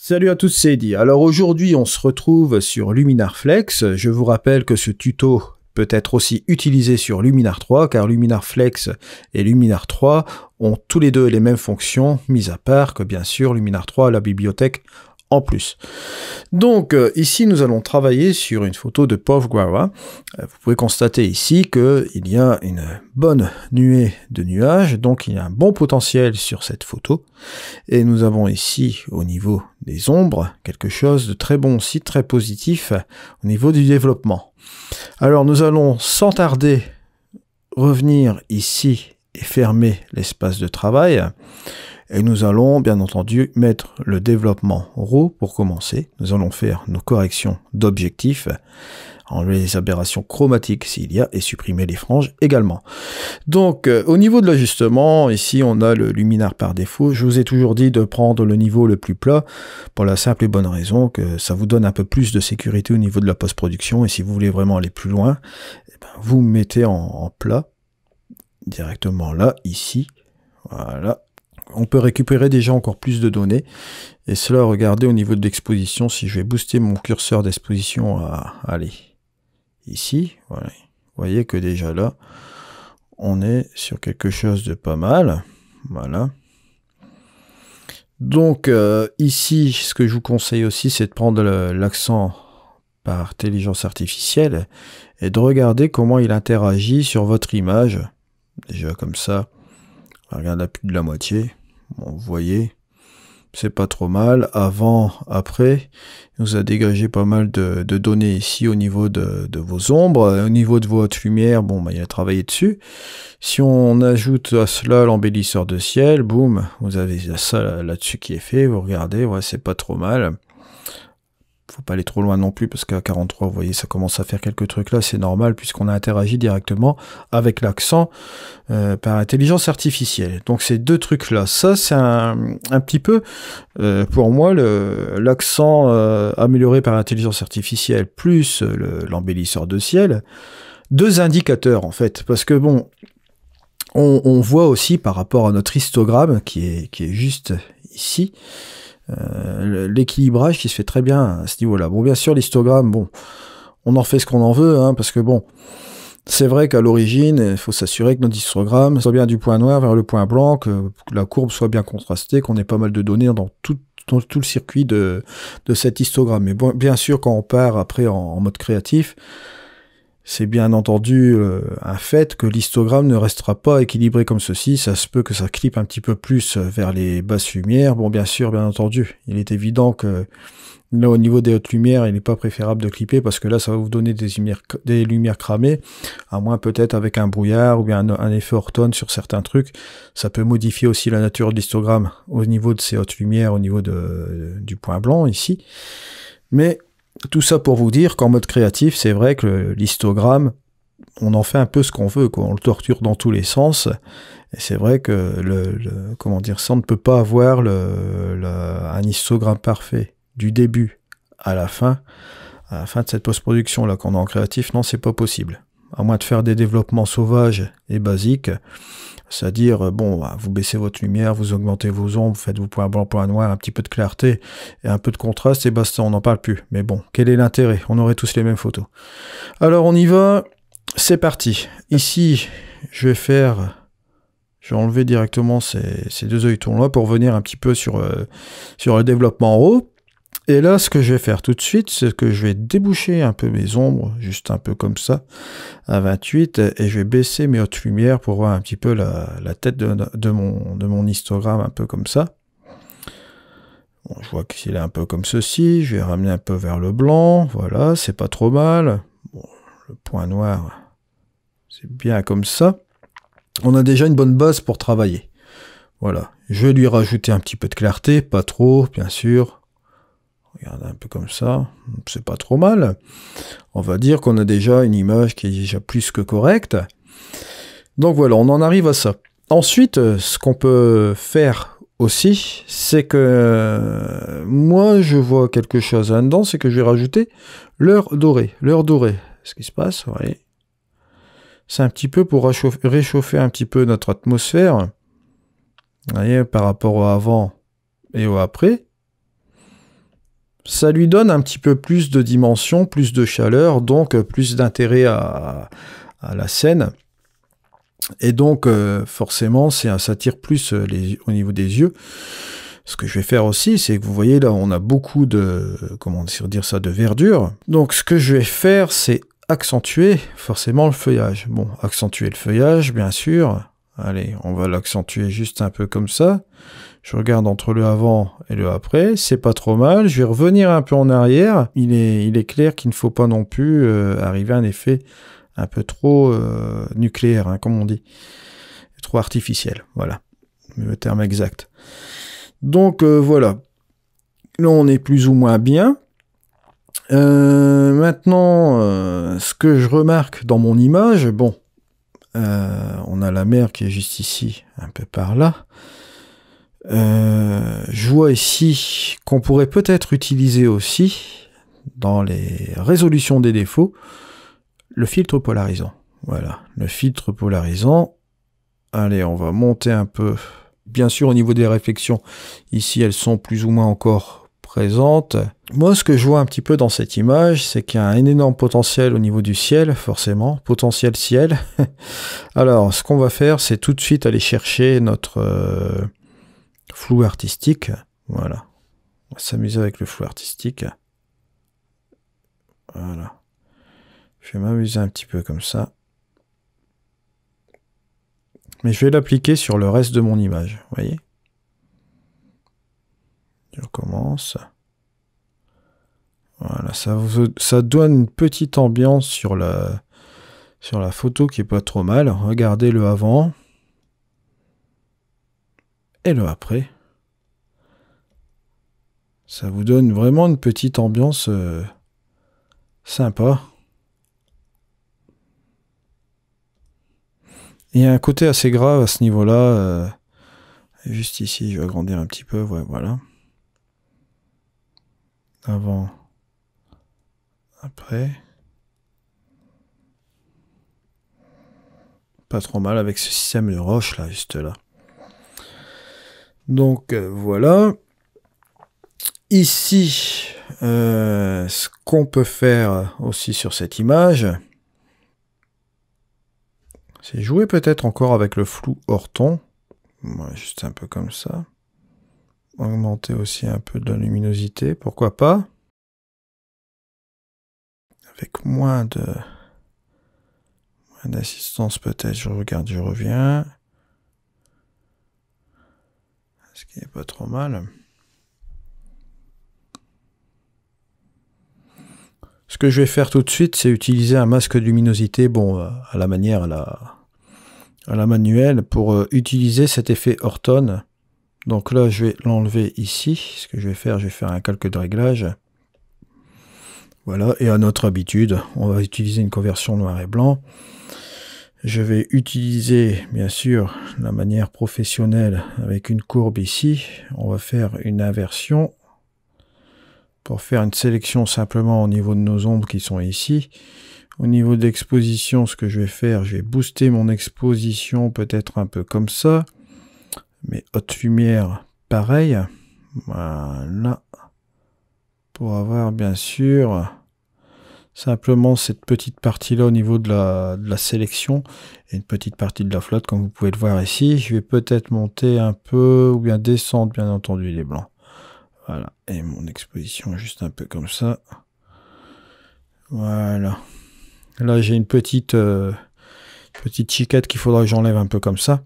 Salut à tous, c'est Eddy. Alors aujourd'hui, on se retrouve sur Luminar Flex. Je vous rappelle que ce tuto peut être aussi utilisé sur Luminar 3, car Luminar Flex et Luminar 3 ont tous les deux les mêmes fonctions, mis à part que bien sûr Luminar 3 a la bibliothèque en plus. Donc ici nous allons travailler sur une photo de Pov Guara. Vous pouvez constater ici qu'il y a une bonne nuée de nuages, donc il y a un bon potentiel sur cette photo. Et nous avons ici au niveau des ombres quelque chose de très bon aussi, très positif au niveau du développement. Alors nous allons sans tarder revenir ici et fermer l'espace de travail. Et nous allons bien entendu mettre le développement RAW pour commencer. Nous allons faire nos corrections d'objectifs, enlever les aberrations chromatiques s'il y a et supprimer les franges également. Donc au niveau de l'ajustement, ici on a le luminaire par défaut. Je vous ai toujours dit de prendre le niveau le plus plat pour la simple et bonne raison que ça vous donne un peu plus de sécurité au niveau de la post-production. Et si vous voulez vraiment aller plus loin, eh ben, vous mettez en plat directement là, ici, voilà. On peut récupérer déjà encore plus de données. Et cela, regardez au niveau de l'exposition, si je vais booster mon curseur d'exposition à aller ici, voilà. Vous voyez que déjà là, on est sur quelque chose de pas mal. Voilà. Donc ici, ce que je vous conseille aussi, c'est de prendre l'accent par intelligence artificielle et de regarder comment il interagit sur votre image. Déjà comme ça, regarde à plus de la moitié. Bon, vous voyez, c'est pas trop mal. Avant, après, il nous a dégagé pas mal de données ici au niveau de vos ombres. Au niveau de votre lumière, bon, bah, il a travaillé dessus. Si on ajoute à cela l'embellisseur de ciel, boum, vous avez ça là-dessus qui est fait. Vous regardez, ouais, c'est pas trop mal. Faut pas aller trop loin non plus parce qu'à 43, vous voyez, ça commence à faire quelques trucs là, c'est normal puisqu'on a interagi directement avec l'accent par intelligence artificielle. Donc ces deux trucs là, ça c'est un petit peu pour moi l'accent amélioré par intelligence artificielle plus l'embellisseur de ciel, deux indicateurs en fait, parce que bon, on voit aussi par rapport à notre histogramme qui est juste ici. L'équilibrage qui se fait très bien à ce niveau-là. Bon, bien sûr, l'histogramme, bon, on en fait ce qu'on en veut, hein, parce que bon, c'est vrai qu'à l'origine, il faut s'assurer que notre histogramme soit bien du point noir vers le point blanc, que la courbe soit bien contrastée, qu'on ait pas mal de données dans tout le circuit de cet histogramme. Mais bon, bien sûr, quand on part après en mode créatif, c'est bien entendu un fait que l'histogramme ne restera pas équilibré comme ceci. Ça se peut que ça clippe un petit peu plus vers les basses lumières. Bon, bien sûr, bien entendu, il est évident que là, au niveau des hautes lumières, il n'est pas préférable de clipper parce que là, ça va vous donner des lumières cramées, à moins peut-être avec un brouillard ou bien un effet Orton sur certains trucs. Ça peut modifier aussi la nature de l'histogramme au niveau de ces hautes lumières, au niveau du point blanc ici. Mais tout ça pour vous dire qu'en mode créatif, c'est vrai que l'histogramme, on en fait un peu ce qu'on veut, quoi. On le torture dans tous les sens. Et c'est vrai que comment dire ça, on ne peut pas avoir un histogramme parfait du début à la fin de cette post-production là qu'on a en créatif. Non, c'est pas possible. À moins de faire des développements sauvages et basiques. C'est-à-dire, bon, vous baissez votre lumière, vous augmentez vos ombres, vous faites vos points blancs, points noirs, un petit peu de clarté et un peu de contraste, et basta, on n'en parle plus. Mais bon, quel est l'intérêt? On aurait tous les mêmes photos. Alors, on y va, c'est parti. Ici, je vais enlever directement ces deux œilletons-là pour venir un petit peu sur le développement en haut. Et là, ce que je vais faire tout de suite, c'est que je vais déboucher un peu mes ombres, juste un peu comme ça, à 28, et je vais baisser mes hautes lumières pour voir un petit peu la tête de mon histogramme, un peu comme ça. Bon, je vois qu'il est un peu comme ceci, je vais ramener un peu vers le blanc, voilà, c'est pas trop mal. Bon, le point noir, c'est bien comme ça. On a déjà une bonne base pour travailler. Voilà, je vais lui rajouter un petit peu de clarté, pas trop, bien sûr. Regardez un peu comme ça, c'est pas trop mal. On va dire qu'on a déjà une image qui est déjà plus que correcte. Donc voilà, on en arrive à ça. Ensuite, ce qu'on peut faire aussi, c'est que moi je vois quelque chose là-dedans, c'est que je vais rajouter l'heure dorée. L'heure dorée, ce qui se passe, vous voyez. C'est un petit peu pour réchauffer un petit peu notre atmosphère. Vous voyez, par rapport au avant et au après. Ça lui donne un petit peu plus de dimension, plus de chaleur, donc plus d'intérêt à la scène. Et donc, forcément, ça attire plus au niveau des yeux. Ce que je vais faire aussi, c'est que vous voyez là, on a beaucoup de, comment dire ça, de verdure. Donc, ce que je vais faire, c'est accentuer forcément le feuillage. Bon, accentuer le feuillage, bien sûr. Allez, on va l'accentuer juste un peu comme ça. Je regarde entre le avant et le après, c'est pas trop mal. Je vais revenir un peu en arrière. Il est clair qu'il ne faut pas non plus arriver à un effet un peu trop nucléaire, hein, comme on dit. Trop artificiel, voilà, le terme exact. Donc voilà, là on est plus ou moins bien. Maintenant, ce que je remarque dans mon image, bon, on a la mer qui est juste ici, un peu par là. Je vois ici qu'on pourrait peut-être utiliser aussi, dans les résolutions des défauts, le filtre polarisant. Voilà, le filtre polarisant. Allez, on va monter un peu. Bien sûr, au niveau des réflexions, ici, elles sont plus ou moins encore présentes. Moi, ce que je vois un petit peu dans cette image, c'est qu'il y a un énorme potentiel au niveau du ciel, forcément. Potentiel ciel. Alors, ce qu'on va faire, c'est tout de suite aller chercher notre flou artistique. Voilà. On va s'amuser avec le flou artistique. Voilà. Je vais m'amuser un petit peu comme ça. Mais je vais l'appliquer sur le reste de mon image, vous voyez. Je recommence. Voilà, ça donne une petite ambiance sur la photo qui est pas trop mal. Regardez le avant. Et le après. Ça vous donne vraiment une petite ambiance sympa. Il y a un côté assez grave à ce niveau-là. Juste ici, je vais agrandir un petit peu. Ouais, voilà. Avant. Après. Pas trop mal avec ce système de roche là, juste là. Donc voilà. Ici, ce qu'on peut faire aussi sur cette image, c'est jouer peut-être encore avec le flou hors ton. Ouais, juste un peu comme ça. Augmenter aussi un peu de la luminosité, pourquoi pas. Avec moins d'assistance peut-être, je regarde, je reviens. Ce qui n'est pas trop mal. Ce que je vais faire tout de suite, c'est utiliser un masque de luminosité, bon, à la manière, à la manuelle, pour utiliser cet effet Orton. Donc là, je vais l'enlever ici. Ce que je vais faire un calque de réglage. Voilà, et à notre habitude, on va utiliser une conversion noir et blanc. Je vais utiliser, bien sûr, la manière professionnelle avec une courbe ici. On va faire une inversion. Pour faire une sélection simplement au niveau de nos ombres qui sont ici. Au niveau d'exposition, ce que je vais faire, je vais booster mon exposition peut-être un peu comme ça. Mais haute lumière, pareil. Voilà. Pour avoir bien sûr simplement cette petite partie-là au niveau de la sélection. Et une petite partie de la flotte, comme vous pouvez le voir ici. Je vais peut-être monter un peu ou bien descendre, bien entendu, les blancs. Voilà, et mon exposition juste un peu comme ça. Voilà. Là, j'ai une petite chiquette qu'il faudra que j'enlève un peu comme ça.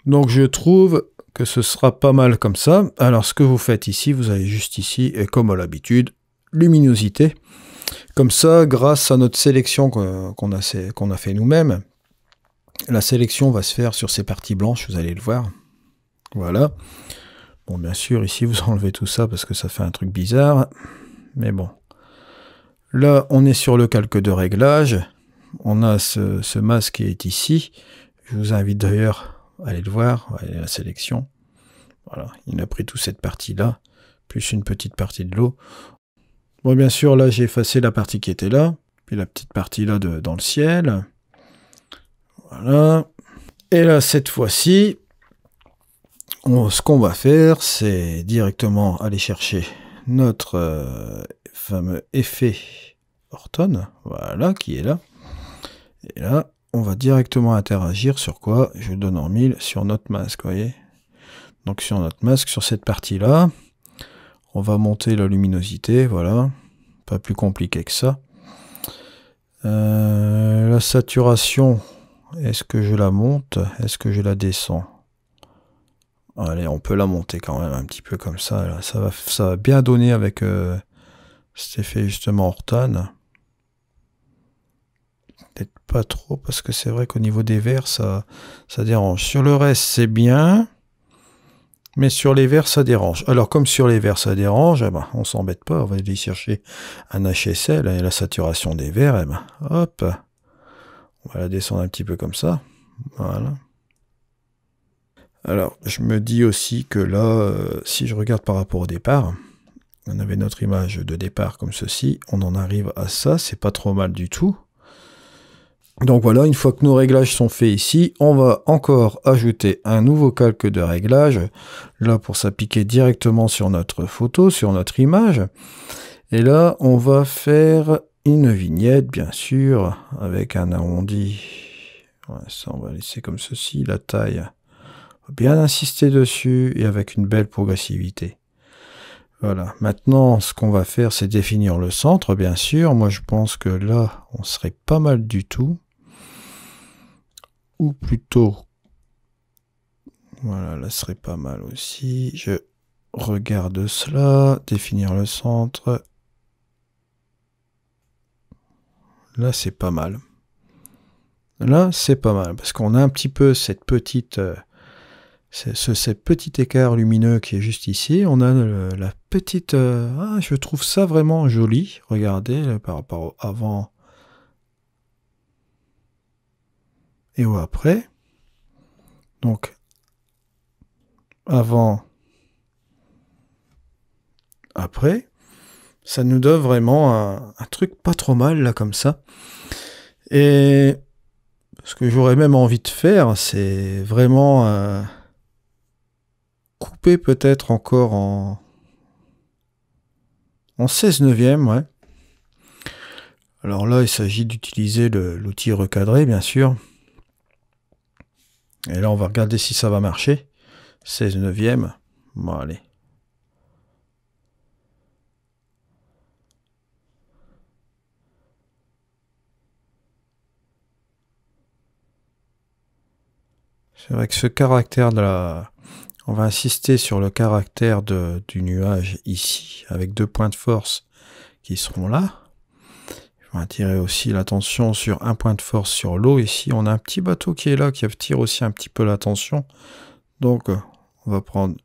Donc, je trouve que ce sera pas mal comme ça. Alors, ce que vous faites ici, vous avez juste ici, et comme à l'habitude, luminosité. Comme ça, grâce à notre sélection qu'on a fait nous-mêmes, la sélection va se faire sur ces parties blanches, vous allez le voir. Voilà. Bon, bien sûr, ici, vous enlevez tout ça parce que ça fait un truc bizarre. Mais bon. Là, on est sur le calque de réglage. On a ce masque qui est ici. Je vous invite d'ailleurs à aller le voir, à aller à la sélection. Voilà, il a pris toute cette partie-là, plus une petite partie de l'eau. Bon, bien sûr, là, j'ai effacé la partie qui était là, puis la petite partie là dans le ciel. Voilà. Et là, cette fois-ci, ce qu'on va faire, c'est directement aller chercher notre fameux effet Horton, voilà, qui est là. Et là, on va directement interagir sur quoi? Je donne en 1000 sur notre masque, vous voyez. Donc sur notre masque, sur cette partie-là, on va monter la luminosité, voilà. Pas plus compliqué que ça. La saturation, est-ce que je la monte? Est-ce que je la descends? Allez, on peut la monter quand même un petit peu comme ça. Là. Ça va bien donner avec cet effet justement Horton. Peut-être pas trop, parce que c'est vrai qu'au niveau des verts, ça dérange. Sur le reste, c'est bien. Mais sur les verts, ça dérange. Alors, comme sur les verts, ça dérange, eh ben, on s'embête pas. On va aller chercher un HSL et la saturation des verts. Eh ben, hop. On va la descendre un petit peu comme ça. Voilà. Alors, je me dis aussi que là, si je regarde par rapport au départ, on avait notre image de départ comme ceci. On en arrive à ça. C'est pas trop mal du tout. Donc voilà, une fois que nos réglages sont faits ici, on va encore ajouter un nouveau calque de réglage, là pour s'appliquer directement sur notre photo, sur notre image. Et là, on va faire une vignette, bien sûr, avec un arrondi. Ouais, ça, on va laisser comme ceci, la taille. On va bien insister dessus et avec une belle progressivité. Voilà, maintenant, ce qu'on va faire, c'est définir le centre, bien sûr. Moi, je pense que là, on serait pas mal du tout. Ou plutôt, voilà, là serait pas mal aussi. Je regarde cela, définir le centre. Là, c'est pas mal. Là, c'est pas mal, parce qu'on a un petit peu cette petite, ce petit écart lumineux qui est juste ici. On a la petite... je trouve ça vraiment joli. Regardez, là, par rapport au avant et au après. Donc, avant, après, ça nous donne vraiment un truc pas trop mal, là, comme ça. Et ce que j'aurais même envie de faire, c'est vraiment couper peut-être encore en 16 neuvième, ouais. Alors là, il s'agit d'utiliser l'outil recadré, bien sûr. Et là, on va regarder si ça va marcher. 16 neuvième. Bon, allez. C'est vrai que ce caractère de la... On va insister sur le caractère du nuage ici, avec 2 points de force qui seront là. On va attirer aussi l'attention sur un point de force sur l'eau. Ici, on a un petit bateau qui est là, qui attire aussi un petit peu l'attention. Donc, on va prendre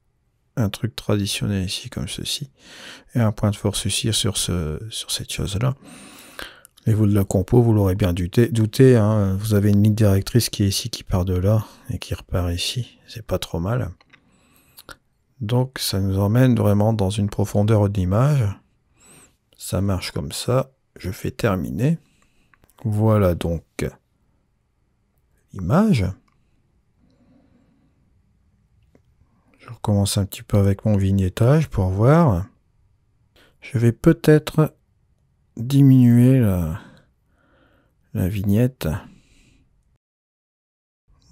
un truc traditionnel ici, comme ceci. Et un point de force ici sur cette chose-là. Et vous de la compo, vous l'aurez bien douté, hein, vous avez une ligne directrice qui est ici, qui part de là, et qui repart ici. C'est pas trop mal. Donc, ça nous emmène vraiment dans une profondeur d'image. Ça marche comme ça. Je fais terminer. Voilà donc l'image. Je recommence un petit peu avec mon vignettage pour voir. Je vais peut-être diminuer la vignette.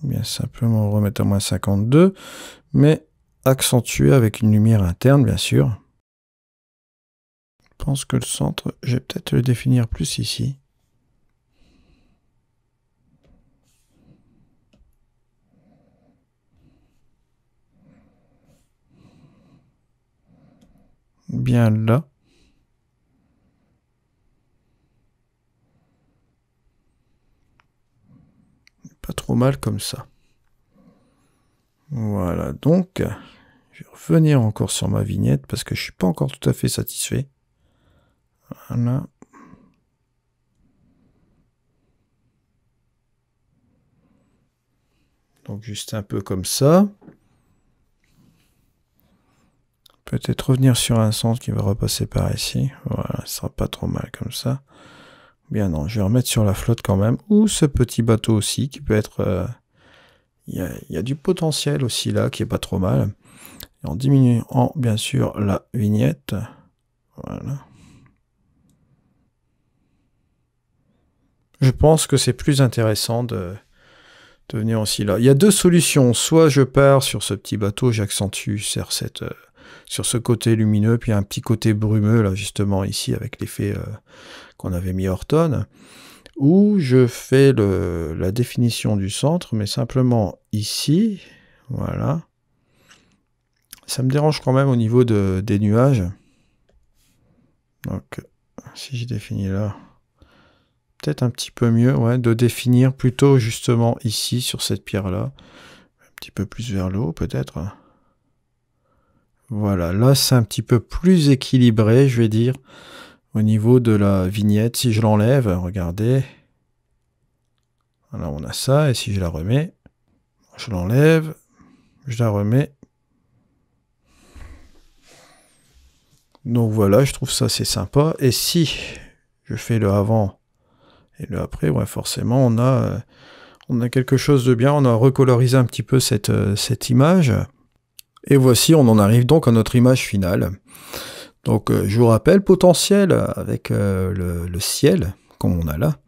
Bien simplement remettre à moins 52, mais accentuer avec une lumière interne, bien sûr. Je pense que le centre, je vais peut-être le définir plus ici. Bien là. Pas trop mal comme ça. Voilà, donc, je vais revenir encore sur ma vignette parce que je ne suis pas encore tout à fait satisfait. Voilà. Donc juste un peu comme ça. Peut-être revenir sur un centre qui va repasser par ici. Voilà, ce sera pas trop mal comme ça. Bien non, je vais remettre sur la flotte quand même. Ou ce petit bateau aussi qui peut être... Il y a du potentiel aussi là qui est pas trop mal. Et en diminuant bien sûr la vignette. Voilà. Je pense que c'est plus intéressant de venir aussi là. Il y a deux solutions. Soit je pars sur ce petit bateau, j'accentue sur ce côté lumineux, puis un petit côté brumeux, là, justement, ici, avec l'effet qu'on avait mis Horton. Ou je fais la définition du centre, mais simplement ici. Voilà. Ça me dérange quand même au niveau des nuages. Donc, si je définis là, peut-être un petit peu mieux, ouais, de définir plutôt justement ici, sur cette pierre-là. Un petit peu plus vers le haut, peut-être. Voilà, là, c'est un petit peu plus équilibré, je vais dire, au niveau de la vignette. Si je l'enlève, regardez. Voilà, on a ça, et si je la remets, je l'enlève, je la remets. Donc voilà, je trouve ça assez sympa. Et si je fais le avant et le après, ouais, forcément, on a quelque chose de bien. On a recolorisé un petit peu cette image. Et voici, on en arrive donc à notre image finale. Donc, je vous rappelle, potentiel avec le ciel, comme on a là.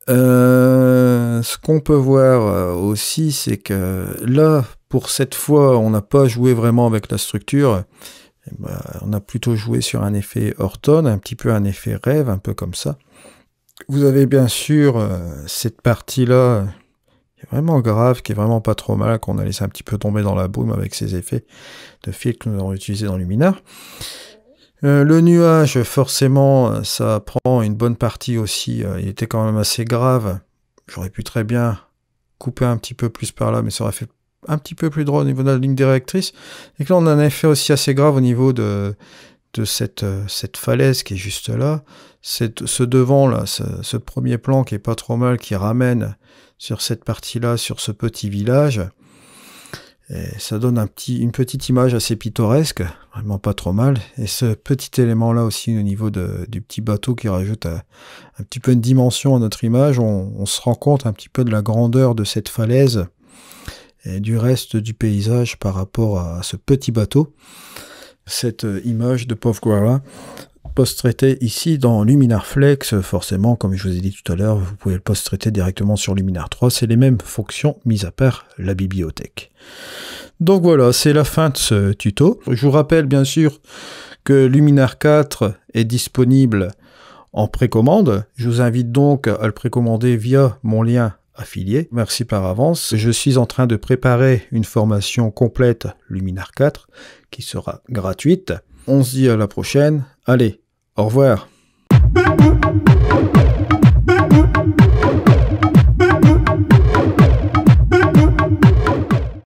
Ce qu'on peut voir aussi, c'est que là, pour cette fois, on n'a pas joué vraiment avec la structure. On a plutôt joué sur un effet Horton, un petit peu un effet rêve, un peu comme ça. Vous avez bien sûr cette partie-là qui est vraiment grave, qui est vraiment pas trop mal, qu'on a laissé un petit peu tomber dans la brume avec ces effets de fil que nous avons utilisés dans Luminar. Le nuage, forcément, ça prend une bonne partie aussi. Il était quand même assez grave. J'aurais pu très bien couper un petit peu plus par là, mais ça aurait fait un petit peu plus droit au niveau de la ligne directrice. Et que là, on a un effet aussi assez grave au niveau de cette falaise qui est juste là. Ce devant, là, ce premier plan qui est pas trop mal, qui ramène sur cette partie-là, sur ce petit village. Et ça donne une petite image assez pittoresque, vraiment pas trop mal. Et ce petit élément-là aussi au niveau du petit bateau qui rajoute un petit peu une dimension à notre image, on se rend compte un petit peu de la grandeur de cette falaise et du reste du paysage par rapport à ce petit bateau. Cette image de Povgora, post-traitée ici dans Luminar Flex, forcément, comme je vous ai dit tout à l'heure, vous pouvez le post-traiter directement sur Luminar 3, c'est les mêmes fonctions, mis à part la bibliothèque. Donc voilà, c'est la fin de ce tuto. Je vous rappelle bien sûr que Luminar 4 est disponible en précommande. Je vous invite donc à le précommander via mon lien affilié. Merci par avance. Je suis en train de préparer une formation complète Luminar 4 qui sera gratuite. On se dit à la prochaine. Allez, au revoir.